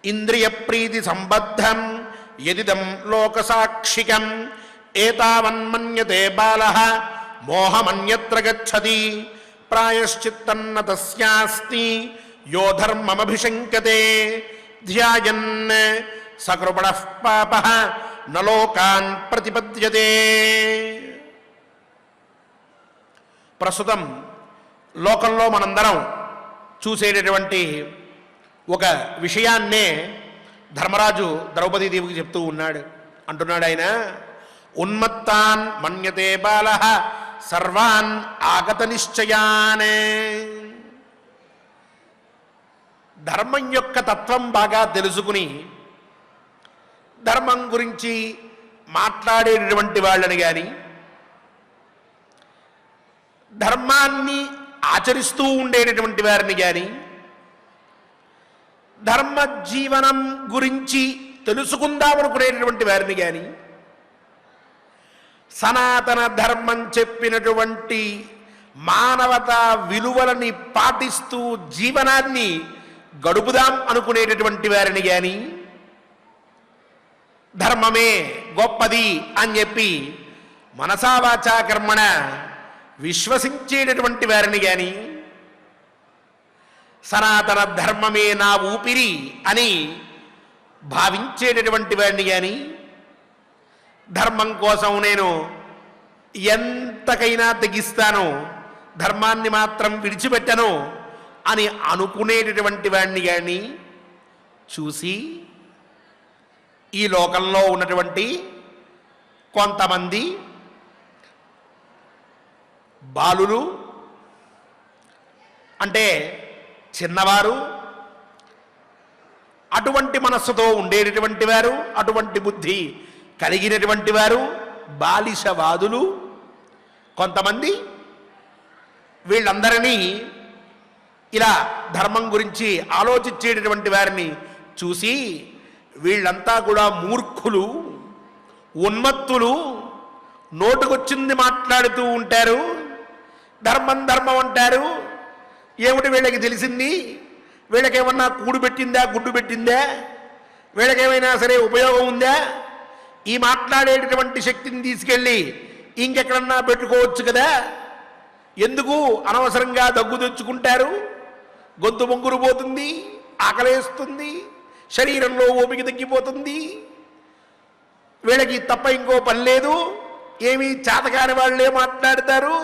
ఇంద్రియ ప్రీతి సంబద్ధం యదిదం లోకసాక్షికం ఏతావన్మన్యతే బాలః మోహమన్యత్ర గచ్చతి ప్రాయశ్చిత్తన్న తస్యాస్తి యో ధర్మమభిషంకతే ధ్యాయన్ సకృపణః పాపః న లోకాన్ ప్రతిపద్యతే. ప్రస్తుతం లోకంలో మనందరం చూసేటటువంటి ఒక విషయాన్నే ధర్మరాజు ద్రౌపదీదేవికి చెప్తూ ఉన్నాడు. అంటున్నాడు ఆయన, ఉన్మత్తాన్ మన్యతే బాలః సర్వాన్ ఆగత నిశ్చయాన్. ధర్మం యొక్క తత్వం బాగా తెలుసుకుని ధర్మం గురించి మాట్లాడేటటువంటి వాళ్ళని కానీ, ధర్మాన్ని ఆచరిస్తూ ఉండేటటువంటి వారిని కానీ, ధర్మ జీవనం గురించి తెలుసుకుందామనుకునేటటువంటి వారిని కానీ, సనాతన ధర్మం చెప్పినటువంటి మానవతా విలువలని పాటిస్తూ జీవనాన్ని గడుపుదాం అనుకునేటటువంటి వారిని కానీ, ధర్మమే గొప్పది అని చెప్పి మనసా వాచా కర్మణ విశ్వసించేటటువంటి వారిని కానీ, సనాతన ధర్మమే నా ఊపిరి అని భావించేటటువంటి వారిని కానీ, ధర్మం కోసం నేను ఎంతకైనా తెగిస్తాను, ధర్మాన్ని మాత్రం విడిచిపెట్టను అని అనుకునేటటువంటి వాడిని కానీ చూసి ఈ లోకంలో ఉన్నటువంటి కొంతమంది బాలులు అంటే చిన్నవారు, అటువంటి మనస్సుతో ఉండేటటువంటి వారు, అటువంటి బుద్ధి కలిగినటువంటి వారు, బాలిషవాదులు కొంతమంది, వీళ్ళందరినీ ఇలా ధర్మం గురించి ఆలోచించేటటువంటి వారిని చూసి వీళ్ళంతా కూడా మూర్ఖులు, ఉన్మత్తులు, నోటుకొచ్చింది మాట్లాడుతూ ఉంటారు, ధర్మం ధర్మం అంటారు. ఏమిటి వీళ్ళకి తెలిసింది? వీళ్ళకేమన్నా కూడు పెట్టిందా, గుడ్డు పెట్టిందా? వీళ్ళకేమైనా సరే ఉపయోగం ఉందా? ఈ మాట్లాడేటటువంటి శక్తిని తీసుకెళ్ళి ఇంకెక్కడన్నా పెట్టుకోవచ్చు కదా, ఎందుకు అనవసరంగా దగ్గు తెచ్చుకుంటారు? గొంతు మొంగురు పోతుంది, ఆకలేస్తుంది, శరీరంలో ఓపిక తగ్గిపోతుంది, వీళ్ళకి తప్ప ఇంకో పని లేదు, ఏమీ చేతకాని వాళ్ళే మాట్లాడతారు,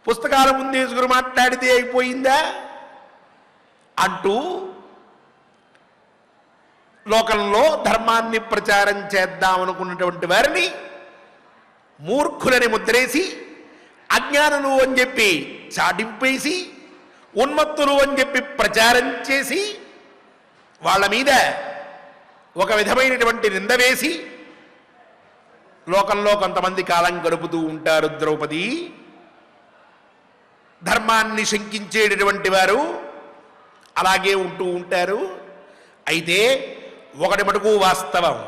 పుస్తకాల ముందేసుకుని మాట్లాడితే అయిపోయిందా అంటూ లోకంలో ధర్మాన్ని ప్రచారం చేద్దామనుకున్నటువంటి వారిని మూర్ఖులని ముద్రేసి, అజ్ఞానులు అని చెప్పి చాటింపేసి, ఉన్మత్తులు అని చెప్పి ప్రచారం చేసి, వాళ్ళ మీద ఒక విధమైనటువంటి నింద వేసి లోకంలో కొంతమంది కాలం గడుపుతూ ఉంటారు. ద్రౌపది ధర్మాన్ని శంకించేటటువంటి వారు అలాగే ఉంటూ ఉంటారు. అయితే ఒకటి మటుకు వాస్తవం,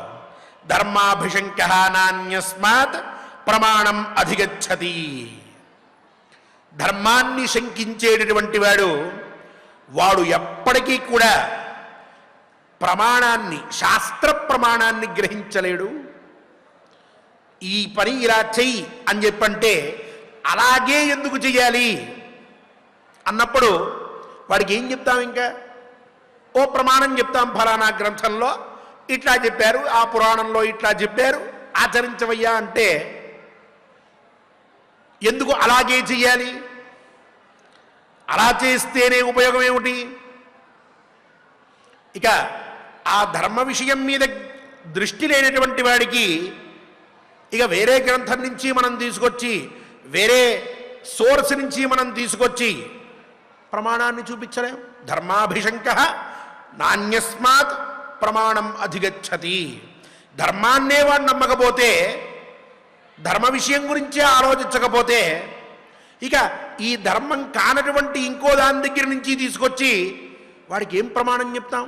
ధర్మాభిశంక నాన్యస్మాత్ ప్రమాణం అధిగచ్చతి. ధర్మాన్ని శంకించేటటువంటి వాడు ఎప్పటికీ కూడా ప్రమాణాన్ని, శాస్త్ర ప్రమాణాన్ని గ్రహించలేడు. ఈ పని ఇలా చెయ్యి అని చెప్పంటే అలాగే ఎందుకు చెయ్యాలి అన్నప్పుడు వాడికి ఏం చెప్తాం? ఇంకా ఓ ప్రమాణం చెప్తాం, ఫలానా గ్రంథంలో ఇట్లా చెప్పారు, ఆ పురాణంలో ఇట్లా చెప్పారు, ఆచరించవయ్యా అంటే ఎందుకు అలాగే చెయ్యాలి? అలా చేస్తేనే ఉపయోగం ఏమిటి? ఇక ఆ ధర్మ విషయం మీద దృష్టి లేనటువంటి వాడికి ఇక వేరే గ్రంథం నుంచి మనం తీసుకొచ్చి, వేరే సోర్స్ నుంచి మనం తీసుకొచ్చి ప్రమాణాన్ని చూపించలేం. ధర్మాభిశంక నాన్యస్మాత్ ప్రమాణం అధిగచ్చతి. ధర్మాన్నే వాడు నమ్మకపోతే, ధర్మ విషయం గురించే ఆలోచించకపోతే, ఇక ఈ ధర్మం కానటువంటి ఇంకో దాని దగ్గర నుంచి తీసుకొచ్చి వాడికి ఏం ప్రమాణం చెప్తాం?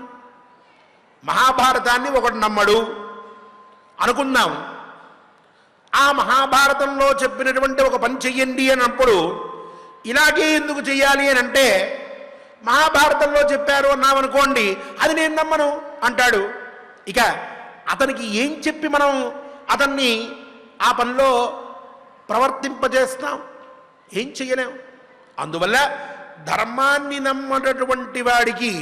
మహాభారతాన్ని ఒకటి నమ్మడు అనుకుందాం. ఆ మహాభారతంలో చెప్పినటువంటి ఒక పని చెయ్యండి అన్నప్పుడు ఇలాగే ఎందుకు చెయ్యాలి అని అంటే, మహాభారతంలో చెప్పారు అన్నామనుకోండి, అది నేను నమ్మను అంటాడు. ఇక అతనికి ఏం చెప్పి మనం అతన్ని ఆ పనిలో ప్రవర్తింపజేస్తాం? ఏం చెయ్యలేం. అందువల్ల ధర్మాన్ని నమ్మనటువంటి వాడికి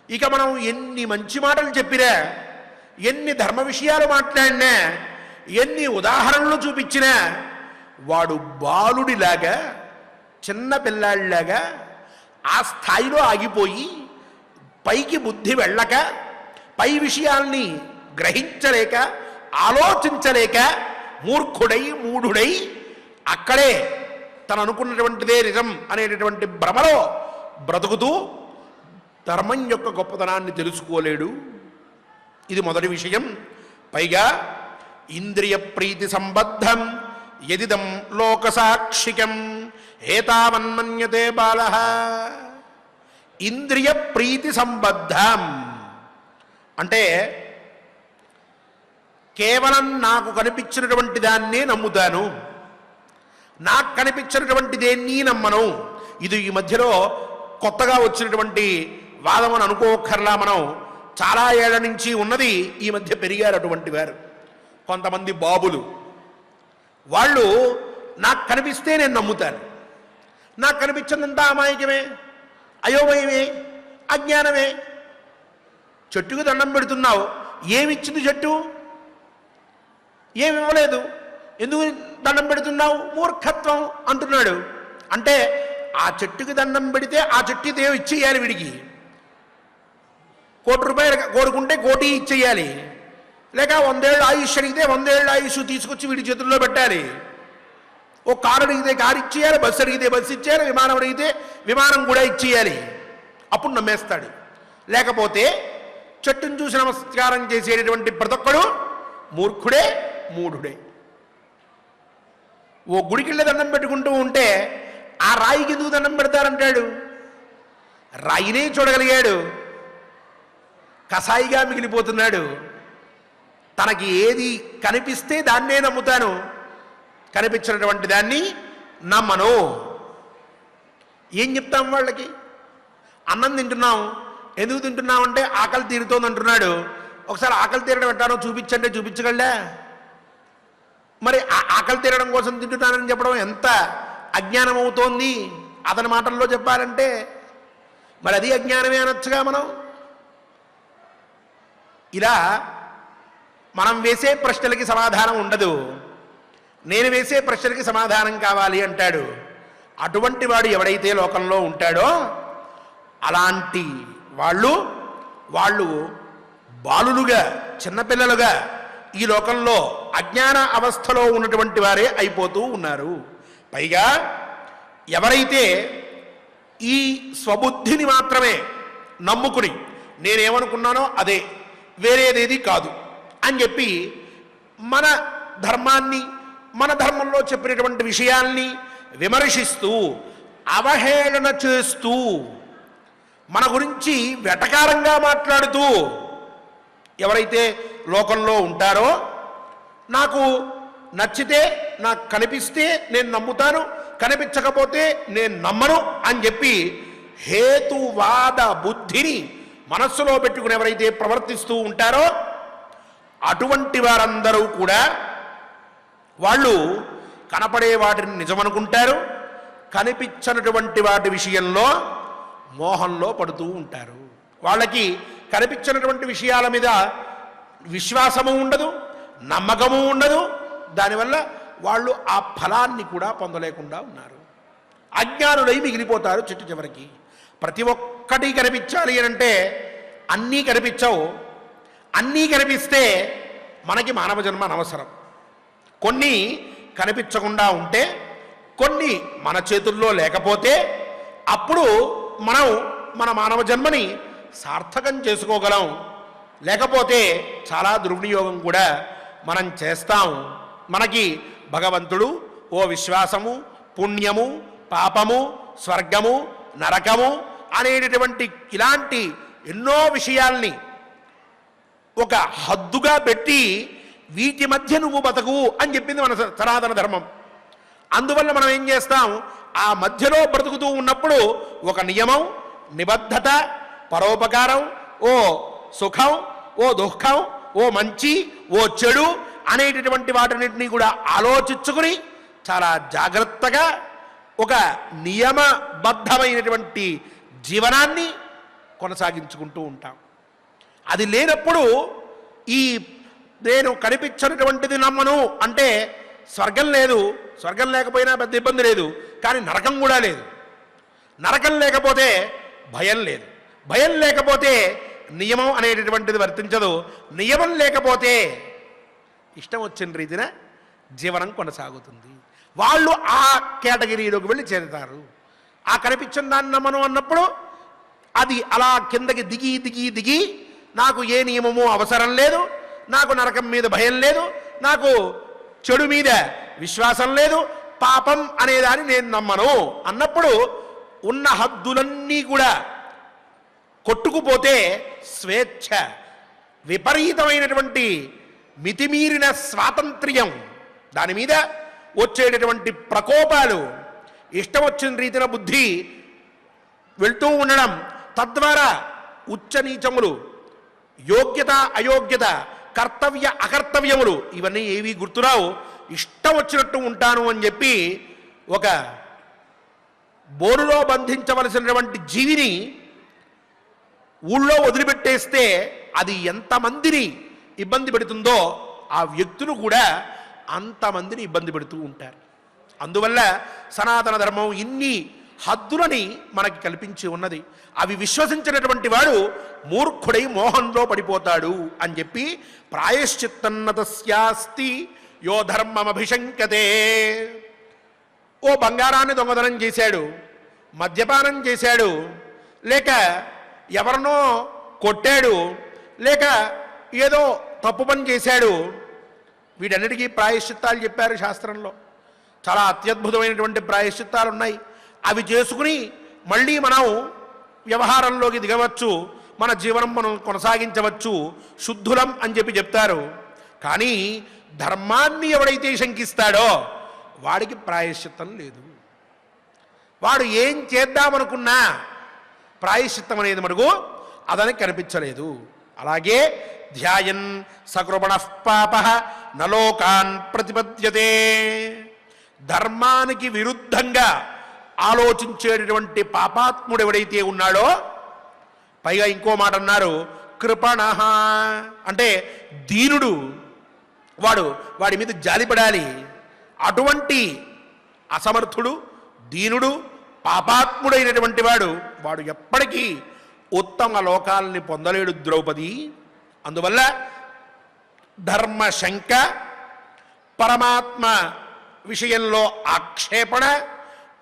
ఇక మనం ఎన్ని మంచి మాటలు చెప్పినా, ఎన్ని ధర్మ విషయాలు మాట్లాడినా, ఎన్ని ఉదాహరణలు చూపించినా వాడు బాలుడిలాగా, చిన్న పిల్లాడిలాగా ఆ స్థాయిలో ఆగిపోయి, పైకి బుద్ధి వెళ్ళక, పై విషయాల్ని గ్రహించలేక, ఆలోచించలేక మూర్ఖుడై, మూఢుడై అక్కడే తను అనుకున్నటువంటిదే నిజం అనేటటువంటి భ్రమలో బ్రతుకుతూ ధర్మం యొక్క గొప్పతనాన్ని తెలుసుకోలేడు. ఇది మొదటి విషయం. పైగా ఇంద్రియ ప్రీతి సంబద్ధం యదిదం లోకసాక్షికం ఏతావన్మన్యతే బాలః. ఇంద్రియ ప్రీతి సంబద్ధం అంటే కేవలం నాకు కనిపించినటువంటి దాన్నే నమ్ముతాను, నాకు కనిపించినటువంటి దేన్ని నమ్మను. ఇది ఈ మధ్యలో కొత్తగా వచ్చినటువంటి వాదం అని అనుకోకర్లా. మనం చాలా ఏళ్ల నుంచి ఉన్నది, ఈ మధ్య పెరిగారు అటువంటి వారు కొంతమంది బాబులు. వాళ్ళు నాకు కనిపిస్తే నేను నమ్ముతాను, నాకు కనిపించిందంతా అమాయకమే, అయోమయమే, అజ్ఞానమే. చెట్టుకు దండం పెడుతున్నావు, ఏమిచ్చింది చెట్టు? ఏమి ఇవ్వలేదు. ఎందుకు దండం పెడుతున్నావు? మూర్ఖత్వం అంటున్నాడు. అంటే ఆ చెట్టుకి దండం పెడితే ఆ చెట్టు దేవు ఇచ్చేయాలి వీడికి. 1 కోటి రూపాయలు కోరుకుంటే 1 కోటి ఇచ్చేయాలి. లేక 100 ఏళ్ళ ఆయుష్ అడిగితే 100 ఏళ్ళ ఆయుష్ తీసుకొచ్చి వీడి చేతుల్లో పెట్టాలి. ఓ కారు అడిగితే కారు ఇచ్చేయాలి, బస్సు అడిగితే బస్సు ఇచ్చేయాలి, విమానం అడిగితే విమానం కూడా ఇచ్చేయాలి. అప్పుడు నమ్మేస్తాడు. లేకపోతే చెట్టును చూసి నమస్కారం చేసేటటువంటి ప్రతి ఒక్కడు మూర్ఖుడే, మూఢుడే. ఓ గుడికిళ్ళ దండం పెట్టుకుంటూ ఉంటే ఆ రాయికి ఎందుకు దండం పెడతారంటాడు? రాయినే చూడగలిగాడు, కసాయిగా మిగిలిపోతున్నాడు. తనకి ఏది కనిపిస్తే దాన్నే నమ్ముతాను, కనిపించినటువంటి దాన్ని నమ్మను. ఏం చెప్తాం వాళ్ళకి? అన్నం తింటున్నాం, ఎందుకు తింటున్నాం అంటే ఆకలి తీరుతోంది అంటున్నాడు. ఒకసారి ఆకలి తీరడం ఎట్టానో చూపించంటే చూపించగలడా? మరి ఆకలి తీరడం కోసం తింటున్నానని చెప్పడం ఎంత అజ్ఞానం అవుతోంది అతని మాటల్లో చెప్పాలంటే. మరి అది అజ్ఞానమే అనొచ్చుగా మనం. ఇలా మనం వేసే ప్రశ్నలకి సమాధానం ఉండదు, నేను వేసే ప్రశ్నలకి సమాధానం కావాలి అంటాడు. అటువంటి వాడు ఎవడైతే లోకంలో ఉంటాడో అలాంటి వాళ్ళు బాలులుగా, చిన్నపిల్లలుగా ఈ లోకంలో అజ్ఞాన అవస్థలో ఉన్నటువంటి వారే అయిపోతూ ఉన్నారు. పైగా ఎవరైతే ఈ స్వబుద్ధిని మాత్రమే నమ్ముకుని నేనేమనుకున్నానో అదే, వేరేదేది కాదు అని చెప్పి మన ధర్మాన్ని, మన ధర్మంలో చెప్పినటువంటి విషయాల్ని విమర్శిస్తూ అవహేళన చేస్తూ మన గురించి వెటకారంగా మాట్లాడుతూ ఎవరైతే లోకంలో ఉంటారో, నాకు నచ్చితే, నాకు కనిపిస్తే నేను నమ్ముతాను, కనిపించకపోతే నేను నమ్మను అని చెప్పి హేతువాద బుద్ధిని మనస్సులో పెట్టుకుని ఎవరైతే ప్రవర్తిస్తూ ఉంటారో అటువంటి వారందరూ కూడా వాళ్ళు కనపడే వాటిని నిజమనుకుంటారు, కనిపించనటువంటి వాటి విషయంలో మోహంలో పడుతూ ఉంటారు. వాళ్ళకి కనిపించినటువంటి విషయాల మీద విశ్వాసము ఉండదు, నమ్మకము ఉండదు. దానివల్ల వాళ్ళు ఆ ఫలాన్ని కూడా పొందలేకుండా ఉన్నారు. అజ్ఞానులై మిగిలిపోతారు చిట్టు చివరికి. ప్రతి ఒక్కటి కనిపించాలి అంటే అన్నీ కనిపించవు. అన్నీ కనిపిస్తే మనకి మానవ జన్మ అనవసరం. కొన్ని కనిపించకుండా ఉంటే, కొన్ని మన చేతుల్లో లేకపోతే అప్పుడు మనం మన మానవ జన్మని సార్థకం చేసుకోగలం. లేకపోతే చాలా దుర్వినియోగం కూడా మనం చేస్తాం. మనకి భగవంతుడు ఓ విశ్వాసము, పుణ్యము, పాపము, స్వర్గము, నరకము అనేటటువంటి ఇలాంటి ఎన్నో విషయాల్ని ఒక హద్దుగా పెట్టి వీటి మధ్య నువ్వు బతకు అని చెప్పింది మన సనాతన ధర్మం. అందువల్ల మనం ఏం చేస్తాం, ఆ మధ్యలో బ్రతుకుతూ ఉన్నప్పుడు ఒక నియమం, నిబద్ధత, పరోపకారం, ఓ సుఖం, ఓ దుఃఖం, ఓ మంచి, ఓ చెడు అనేటటువంటి వాటిన్నింటినీ కూడా ఆలోచించుకుని చాలా జాగ్రత్తగా ఒక నియమబద్ధమైనటువంటి జీవనాన్ని కొనసాగించుకుంటూ ఉంటాం. అది లేనప్పుడు ఈ నేను కనిపించినటువంటిది నమ్మను అంటే స్వర్గం లేదు, స్వర్గం లేకపోయినా పెద్ద ఇబ్బంది లేదు, కానీ నరకం కూడా లేదు. నరకం లేకపోతే భయం లేదు, భయం లేకపోతే నియమం అనేటటువంటిది వర్తించదు, నియమం లేకపోతే ఇష్టం వచ్చిన రీతిన జీవనం కొనసాగుతుంది. వాళ్ళు ఆ కేటగిరీలోకి వెళ్ళి చేరుతారు. ఆ కనిపించిన దాన్ని నమ్మను అన్నప్పుడు అది అలా కిందకి దిగి దిగి దిగి నాకు ఏ నియమము అవసరం లేదు, నాకు నరకం మీద భయం లేదు, నాకు చెడు మీద విశ్వాసం లేదు, పాపం అనేదాన్ని నేను నమ్మను అన్నప్పుడు ఉన్న హద్దులన్నీ కూడా కొట్టుకుపోతే స్వేచ్ఛ, విపరీతమైనటువంటి మితిమీరిన స్వాతంత్ర్యం, దాని మీద వచ్చేటటువంటి ప్రకోపాలు, ఇష్టం వచ్చిన రీతిన బుద్ధి వెళ్తూ ఉండడం, తద్వారా ఉచ్చ నీచములు, యోగ్యత అయోగ్యత, కర్తవ్య అకర్తవ్యములు ఇవన్నీ ఏవి గుర్తురావు. ఇష్టం వచ్చినట్టు ఉంటాను అని చెప్పి ఒక బోరులో బంధించవలసినటువంటి జీవిని ఊళ్ళో వదిలిపెట్టేస్తే అది ఎంతమందిని ఇబ్బంది పెడుతుందో ఆ వ్యక్తులు కూడా అంతమందిని ఇబ్బంది పెడుతూ ఉంటారు. అందువల్ల సనాతన ధర్మం ఇన్ని హద్దులని మనకి కల్పించి ఉన్నది. అవి విశ్వసించినటువంటి వాడు మూర్ఖుడై మోహంలో పడిపోతాడు అని చెప్పి ప్రాయశ్చిత్తన్నతస్యాస్తి యో ధర్మమభిశంకతే. ఓ బంగారాన్ని దొంగతనం చేశాడు, మద్యపానం చేశాడు, లేక ఎవరినో కొట్టాడు, లేక ఏదో తప్పు పని చేశాడు, వీటన్నిటికీ ప్రాయశ్చిత్తాలు చెప్పారు శాస్త్రంలో. చాలా అత్యద్భుతమైనటువంటి ప్రాయశ్చిత్తాలు ఉన్నాయి. అవి చేసుకుని మళ్ళీ మనం వ్యవహారంలోకి దిగవచ్చు, మన జీవనం మనం కొనసాగించవచ్చు, శుద్ధులం అని చెప్పి చెప్తారు. కానీ ధర్మాన్ని ఎవడైతే శంకిస్తాడో వాడికి ప్రాయశ్చిత్తం లేదు. వాడు ఏం చేద్దామనుకున్నా ప్రాయశ్చిత్తం అనేది మటుకు అతనికి కనిపించలేదు. అలాగే ధ్యాయన్ సకృపణ పాప నలోకాన్ ప్రతిపద్యతే. ధర్మానికి విరుద్ధంగా ఆలోచించేటటువంటి పాపాత్ముడు ఎవడైతే ఉన్నాడో, పైగా ఇంకో మాట అన్నారు, కృపణ అంటే దీనుడు, వాడి మీద జాలిపడాలి. అటువంటి అసమర్థుడు, దీనుడు, పాపాత్ముడైనటువంటి వాడు ఎప్పటికీ ఉత్తమ లోకాలని పొందలేడు ద్రౌపది. అందువల్ల ధర్మశంక, పరమాత్మ విషయంలో ఆక్షేపణ,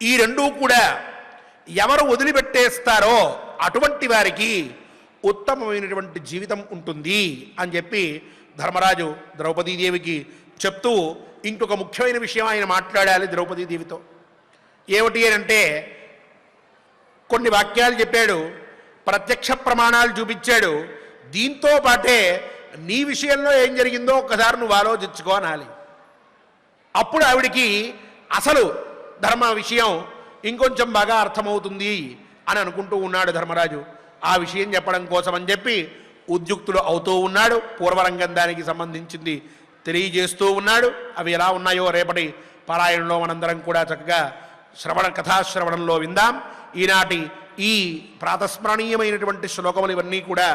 ఈ రెండూ కూడా ఎవరు వదిలిపెట్టేస్తారో అటువంటి వారికి ఉత్తమమైనటువంటి జీవితం ఉంటుంది అని చెప్పి ధర్మరాజు ద్రౌపదీదేవికి చెప్తూ ఇంకొక ముఖ్యమైన విషయం ఆయన మాట్లాడాలి ద్రౌపదీదేవితో. ఏమిటి అంటే కొన్ని వాక్యాలు చెప్పాడు, ప్రత్యక్ష ప్రమాణాలు చూపించాడు. దీంతో పాటే నీ విషయంలో ఏం జరిగిందో ఒక్కసారి నువ్వు ఆలోచించుకో అనాలి. అప్పుడు ఆవిడికి అసలు ధర్మ విషయం ఇంకొంచెం బాగా అర్థమవుతుంది అని అనుకుంటూ ఉన్నాడు ధర్మరాజు. ఆ విషయం చెప్పడం కోసం అని చెప్పి ఉద్యుక్తుడు అవుతూ ఉన్నాడు. పూర్వరంగం దానికి సంబంధించింది తెలియజేస్తూ ఉన్నాడు. అవి ఎలా ఉన్నాయో రేపటి పారాయణంలో మనందరం కూడా చక్కగా కథాశ్రవణంలో విందాం. ఈనాటి ఈ ప్రాతస్మరణీయమైనటువంటి శ్లోకములు ఇవన్నీ కూడా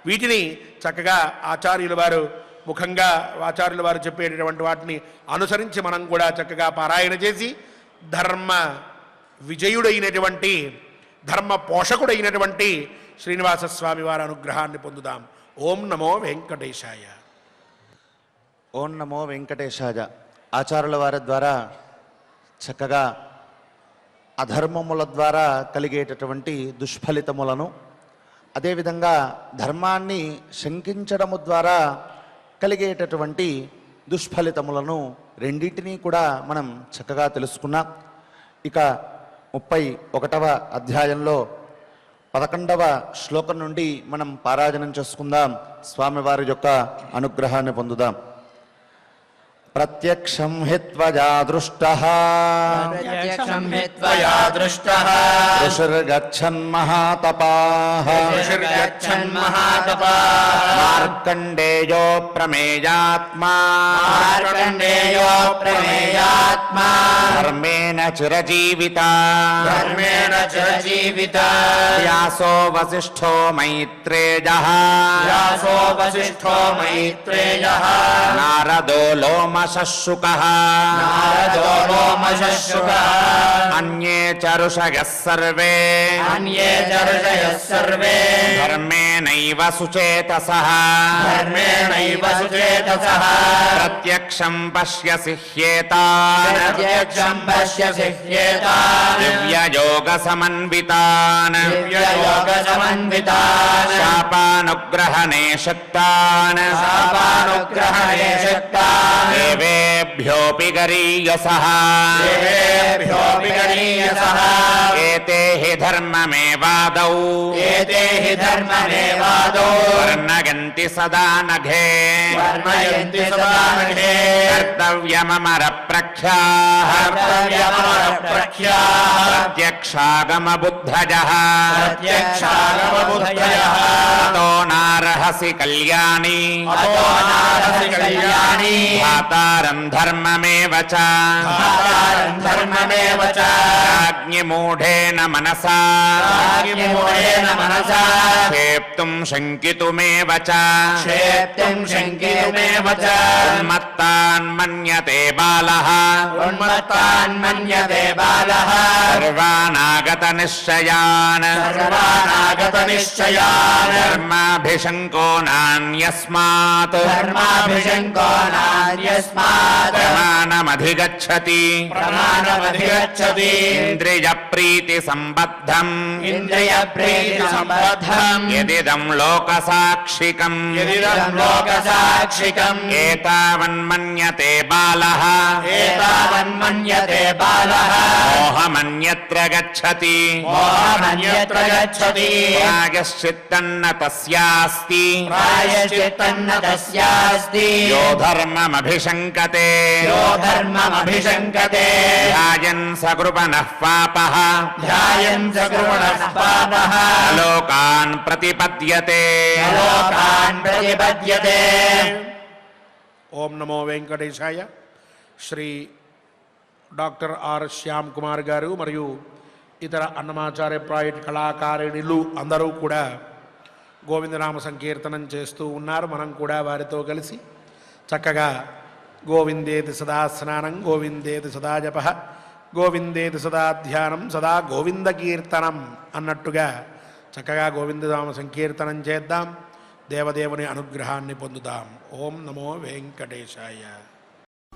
వీటిని చక్కగా ఆచార్యుల వారు ముఖంగా ఆచార్యుల వారు చెప్పేటటువంటి వాటిని అనుసరించి మనం కూడా చక్కగా పారాయణ చేసి ధర్మ విజయుడైనటువంటి ధర్మ పోషకుడైనటువంటి శ్రీనివాసస్వామి వారి అనుగ్రహాన్ని పొందుదాం. ఓం నమో వెంకటేశాయ. ఓం నమో వెంకటేశాయ. ఆచార్యుల వారి ద్వారా చక్కగా అధర్మముల ద్వారా కలిగేటటువంటి దుష్ఫలితములను, అదేవిధంగా ధర్మాన్ని శంకించడము ద్వారా కలిగేటటువంటి దుష్ఫలితములను రెండింటినీ కూడా మనం చక్కగా తెలుసుకున్నాం. ఇక 31వ అధ్యాయంలో 11వ శ్లోకం నుండి మనం పారాయణం చేసుకుందాం. స్వామివారి యొక్క అనుగ్రహాన్ని పొందుదాం. ప్రత్యక్షం హిత్వయా దృష్టః ఋషిర్గచ్చన్ మహాతపాః మార్కండేయో ప్రమేయాత్మా ధర్మేణ చిరజీవితా వ్యాసో వసిష్ఠో మైత్రేయః నారదో లోమశుకః అన్యే చ ఋషయః సర్వే ధర్మేణైవ సుచేతసః ప్రత్యక్షం పశ్యసి హ్యేతాన్ దివ్యయోగ సమన్వితాన్ శాపానుగ్రహణే శక్తాన్ దేవేభ్యోऽపి గరీయసః ఏతే హి ధర్మమేవాదౌ వర్ణయంతి సదా నఘే కర్తవ్యమమర ప్రఖ్యాః ప్రత్యక్షాగమ బుద్ధయః తతో నార్హసి కళ్యాణి భాతారం ధర్మమేవ చ రాజ్ఞిమూఢేన మనసా క్షేప్తుం శంకితుమేవ చ ఉన్మత్తాన్మన్యతే బాలః సర్వానాగత నిశ్చయాన్ ధర్మాభిశంకో నాన్యస్మాత్ ప్రమాణమధిగచ్చతి ఇంద్రియ ప్రీతి సంబద్ధం యదిదం లోకసాక్షికం ఏతావన్మన్యతే బాలః మోహమన్యత్ర గచ్చతి ప్రాయశ్చిత్తన్న తస్యాస్తి యో ధర్మమభిశంకతే ధ్యాయన్ సకృపణః పాపః లోకాన్ ప్రతిపద్యతే. ఓం నమో వెంకటేశాయ. శ్రీ డాక్టర్ ఆర్ శ్యామ్ కుమార్ గారు మరియు ఇతర అన్నమాచార్య ప్రాజెక్ట్ కళాకారిణులు అందరూ కూడా గోవిందనామ సంకీర్తనం చేస్తూ ఉన్నారు. మనం కూడా వారితో కలిసి చక్కగా గోవిందేతి సదా స్నానం గోవిందేతి సదా జప గోవిందేతి సదా ధ్యానం సదా గోవింద కీర్తనం అన్నట్టుగా చక్కగా గోవిందనామ సంకీర్తనం చేద్దాం. దేవదేవుని అనుగ్రహాన్ని పొందుదాం. ఓం నమో వెంకటేశాయ.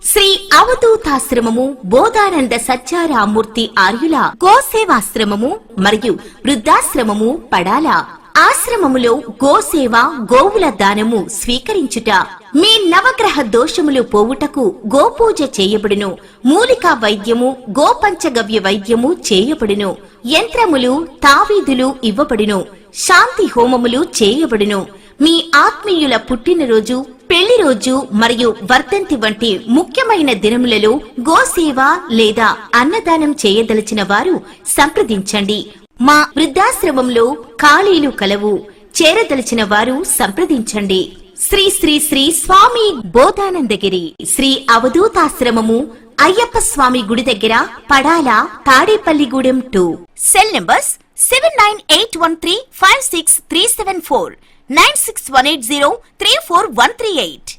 శ్రీ అవధూతాశ్రమము బోధానంద సత్యారామూర్తి ఆర్యుల గోసేవాశ్రమము మరియు వృద్ధాశ్రమము పడాల. ఆశ్రమములో గోసేవ గోవుల దానము స్వీకరించుట, మీ నవగ్రహ దోషములు పోవుటకు గోపూజ చేయబడును. మూలికా వైద్యము గోపంచగవ్య వైద్యము చేయబడును. యంత్రములు తావీదులు ఇవ్వబడును. శాంతి హోమములు చేయబడును. మీ ఆత్మీయుల పుట్టినరోజు, పెళ్లి రోజు మరియు వర్ధంతి వంటి ముఖ్యమైన దినములలో గోసేవ లేదా అన్నదానం చేయదలిచిన వారు సంప్రదించండి. మా వృద్ధాశ్రమంలో ఖాళీలు కలవు. చేరదలిచిన వారు సంప్రదించండి. శ్రీ శ్రీ శ్రీ స్వామి బోధానందగిరి శ్రీ అవధూతాశ్రమము అయ్యప్ప స్వామి గుడి దగ్గర పడాల, తాడేపల్లిగూడెం 2. Cell numbers 7981356374, 96180341138.